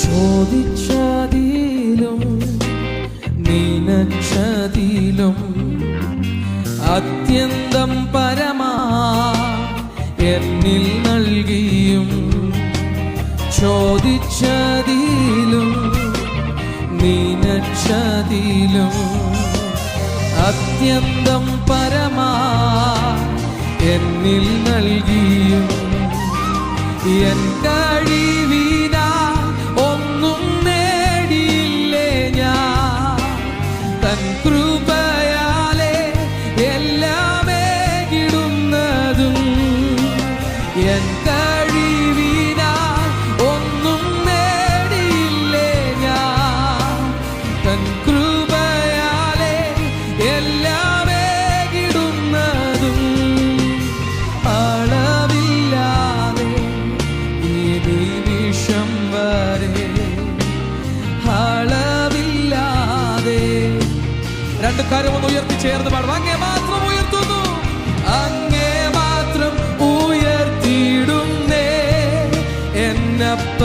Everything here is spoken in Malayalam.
ചോദിച്ചതിലും നിനച്ചതിലും അത്യന്തം പരമാ എന്നിൽ നൽകിയും ചോദിച്ചതിലും നിനച്ചതിലും അത്യന്തം പരമാ എന്നിൽ നൽകിയും എൻ കഴിവിനാ ഒന്നും നേടിയില്ലേ ഞാൻ തൻ കൃപയാലേ എല്ലാമേ കിടുന്നതും എൻ കഴിവിനാ ഒന്നും നേടിയില്ലേ ഞാൻ തൻ കൃപയാലേ എല്ലാമേ കിടുന്നതും അളവില്ലാതെ ഈ നിമിഷം വരെ അളവില്ലാതെ രണ്ട് കരമൊന്ന് ഉയർത്തി ചേർന്ന് പാടും അങ്ങേ മാത്രം ഉയർത്തുന്നു അങ്ങേ മാത്രം ഉയർത്തിയിടുന്നേ എന്നപ്പ